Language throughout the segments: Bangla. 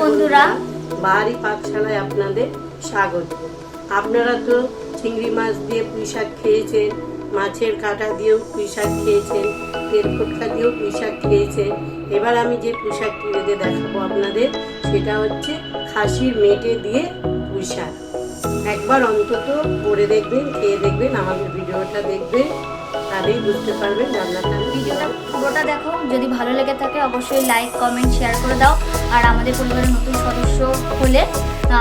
বন্ধুরা, বাহারি পাকশালায় আপনাদের স্বাগত। আপনারা তো চিংড়ি মাছ দিয়ে পুঁই শাক খেয়েছেন, মাছের কাঁটা দিয়েও পুঁই শাক খেয়েছেন, তেল ফুটকা দিয়েও পুঁই শাক খেয়েছেন। এবার আমি যে পুঁই শাকটি রেঁধে দেখাবো আপনাদের, সেটা হচ্ছে খাসির মেটে দিয়ে পুঁই শাক। একবার অন্তত করে দেখবেন, খেয়ে দেখবেন, আমাদের ভিডিওটা দেখবেন, তাহলেই বুঝতে পারবেন রান্নাটা। ভিডিওটা পুরোটা দেখো, যদি ভালো লেগে থাকে অবশ্যই লাইক, কমেন্ট, শেয়ার করে দাও। আর আমাদের পরিবারের নতুন সদস্য হলে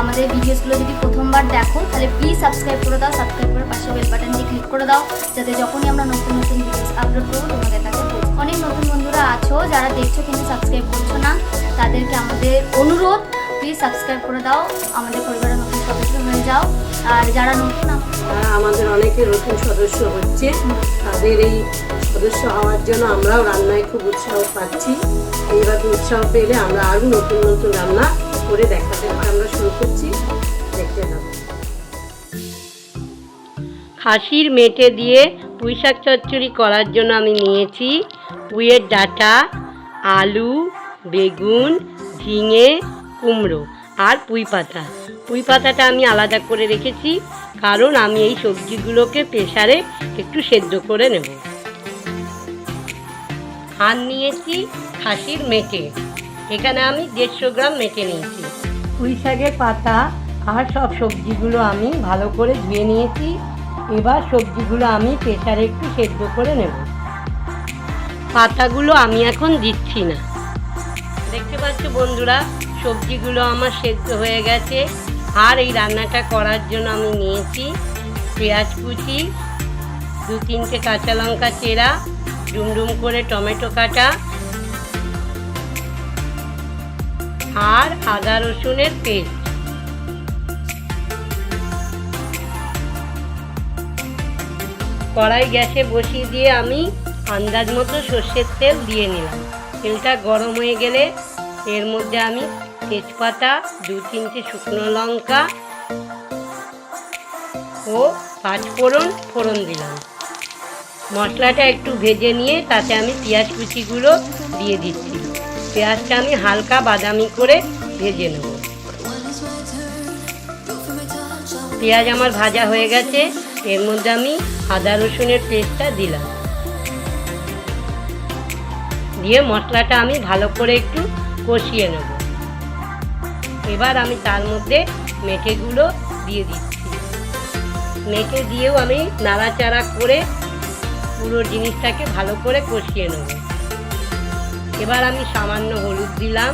আমাদের ভিডিওসগুলো যদি প্রথমবার দেখো তাহলে প্লিজ সাবস্ক্রাইব করে দাও। সাবস্ক্রাইব করে পাশে বেল বাটনটি ক্লিক করে দাও, যাতে যখনই আমরা নতুন নতুন ভিডিওস আপলোড করবো তোমাদের কাছে পৌঁছে। অনেক নতুন বন্ধুরা আছো যারা দেখছো কিন্তু সাবস্ক্রাইব করছো না, তাদেরকে আমাদের অনুরোধ, প্লিজ সাবস্ক্রাইব করে দাও, আমাদের পরিবারের নতুন সদস্য হয়ে যাও। আর যারা নতুন, আমাদের অনেকে নতুন সদস্য হচ্ছে, তাদের এই সদস্য হওয়ার জন্য আমরাও রান্নায় খুব উৎসাহ পাচ্ছি। এইভাবে উৎসাহ পেলে আমরা আরও নতুন নতুন রান্না করে দেখাতে আমরা শুরু করছি, দেখতে থাকো। খাসির মেটে দিয়ে পুঁই শাক চচ্চড়ি করার জন্য আমি নিয়েছি পুঁইয়ের ডাঁটা, আলু, বেগুন, ঝিঙে, কুমড়ো আর পুঁই পাতা। পুঁই পাতাটা আমি আলাদা করে রেখেছি, কারণ আমি এই সবজিগুলোকে প্রেসারে একটু সেদ্ধ করে নেব। আর নিয়েছি খাসির মেটে, এখানে আমি 150 গ্রাম মেটে নিয়েছি। পুঁই শাকের পাতা আর সব সবজিগুলো আমি ভালো করে ধুয়ে নিয়েছি। এবার সবজিগুলো আমি প্রেসারে একটু সেদ্ধ করে নেব। পাতাগুলো আমি এখন দিচ্ছি না। দেখতে পাচ্ছ বন্ধুরা, সবজিগুলো আমার সেদ্ধ হয়ে গেছে। আর এই রান্নাটা করার জন্য আমি নিয়েছি পেঁয়াজ কুচি, 2-3টে কাঁচা লঙ্কা চেরা, ডুমডুম করে টমেটো কাটা আর আদা রসুনের পেস্ট। কড়াই গ্যাসে বসিয়ে দিয়ে আমি আন্দাজ মতো সর্ষের তেল দিয়ে নিলাম। তেলটা গরম হয়ে গেলে এর মধ্যে আমি তেজপাতা, 2-3টে শুকনো লঙ্কা ও 5 ফোড়ন দিলাম। মশলাটা একটু ভেজে নিয়ে তাতে আমি পেঁয়াজ কুচিগুলো দিয়ে দিচ্ছি। পেঁয়াজটা আমি হালকা বাদামি করে ভেজে নেব। পেঁয়াজ আমার ভাজা হয়ে গেছে, এর মধ্যে আমি আদা রসুনের পেস্টটা দিলাম। দিয়ে মশলাটা আমি ভালো করে একটু কষিয়ে নেব। এবার আমি তার মধ্যে মেটেগুলো দিয়ে দিচ্ছি। মেটে দিয়েও আমি নাড়াচাড়া করে পুরো জিনিসটাকে ভালো করে কষিয়ে নেব। এবার আমি সামান্য হলুদ দিলাম,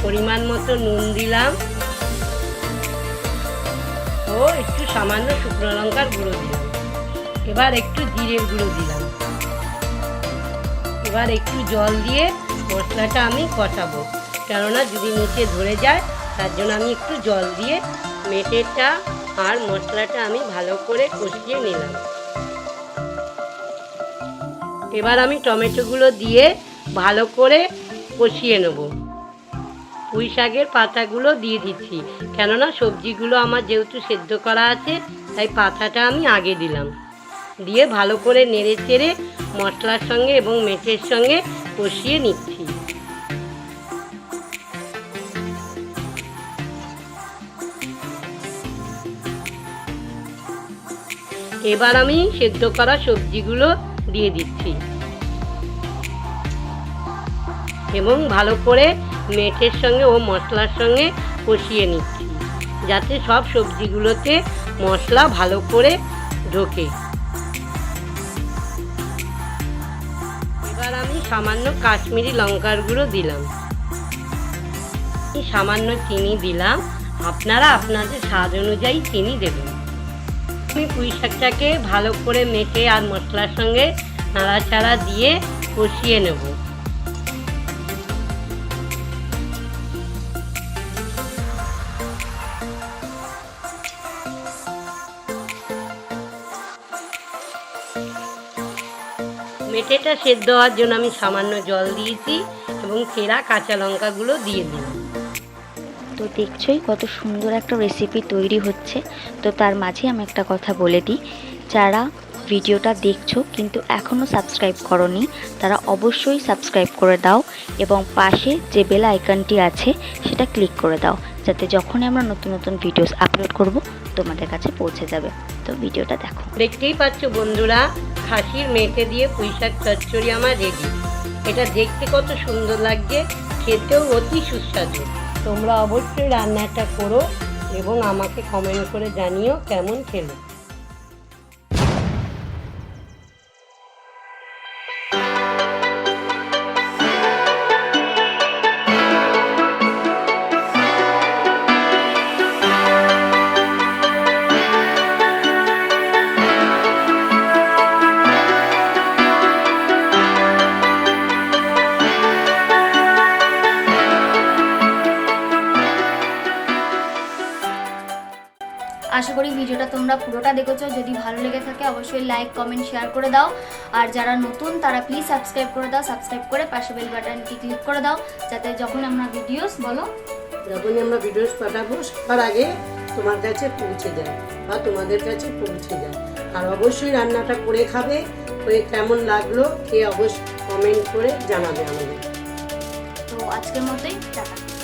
পরিমাণ মতো নুন দিলাম ও একটু সামান্য শুকনো লঙ্কার গুঁড়ো দিলাম। এবার একটু জিরের গুঁড়ো দিলাম। এবার একটু জল দিয়ে মশলাটা আমি কষাবো, কেননা যদি নিচে ধরে যায়, তার জন্য আমি একটু জল দিয়ে মেটেটা আর মশলাটা আমি ভালো করে কষিয়ে নিলাম। এবার আমি টমেটোগুলো দিয়ে ভালো করে কষিয়ে নেব। পুঁই শাকের পাতাগুলো দিয়ে দিচ্ছি, কেননা সবজিগুলো আমার যেহেতু সেদ্ধ করা আছে, তাই পাতাটা আমি আগে দিলাম। দিয়ে ভালো করে নেড়ে চেড়ে মশলার সঙ্গে এবং মেটের সঙ্গে কষিয়ে নিচ্ছি। এবার আমি সেদ্ধ করা সবজিগুলো দিয়ে দিচ্ছি এবং ভালো করে মেটের সঙ্গে ও মশলার সঙ্গে কষিয়ে নিচ্ছি, যাতে সব সবজিগুলোতে মশলা ভালো করে ঢোকে। এবার আমি সামান্য কাশ্মীরি লঙ্কার গুঁড়ো দিলাম, সামান্য চিনি দিলাম। আপনারা আপনাদের স্বাদ অনুযায়ী চিনি দেবেন। আমি পুঁই শাকটাকে ভালো করে মেটে আর মশলার সঙ্গে নাড়াচাড়া দিয়ে কষিয়ে নেব। মেটেটা সেদ্ধ হওয়ার জন্য আমি সামান্য জল দিয়েছি এবং চেরা কাঁচা লঙ্কাগুলো দিয়ে দিলাম। তো দেখছোই কত সুন্দর একটা রেসিপি তৈরি হচ্ছে। তো তার মাঝে আমি একটা কথা বলে দিই, যারা ভিডিওটা দেখছো কিন্তু এখনও সাবস্ক্রাইব করনি তারা অবশ্যই সাবস্ক্রাইব করে দাও এবং পাশে যে বেল আইকনটি আছে সেটা ক্লিক করে দাও, যাতে যখনই আমরা নতুন নতুন ভিডিওস আপলোড করব তোমাদের কাছে পৌঁছে যাবে। তো ভিডিওটা দেখো। দেখতেই পাচ্ছ বন্ধুরা, খাসির মেটে দিয়ে পুঁইশাক চচ্চড়ি আমার রেডি। এটা দেখতে কত সুন্দর লাগছে, খেতেও অতি সুস্বাদু। তোমরা অবশ্যই রান্নাটা করো এবং আমাকে কমেন্ট করে জানিও কেমন খেলো। আশা করি ভিডিওটা তোমরা পুরোটা দেখেছো। যদি ভালো লেগে থাকে অবশ্যই লাইক কমেন্ট শেয়ার করে দাও, আর যারা নতুন তারা প্লিজ সাবস্ক্রাইব করে দাও। সাবস্ক্রাইব করে পাশে বেল বাটনটি ক্লিক করে দাও, যাতে যখন আমরা ভিডিওস পাঠাবো সবার আগে তোমার কাছে পৌঁছে যায় বা তোমাদের কাছে পৌঁছে যায়। আর অবশ্যই রান্নাটা করে খাবে, করে কেমন লাগলো খেয়ে অবশ্যই কমেন্ট করে জানাবে আমাদের। তো আজকের মতোই টাটা।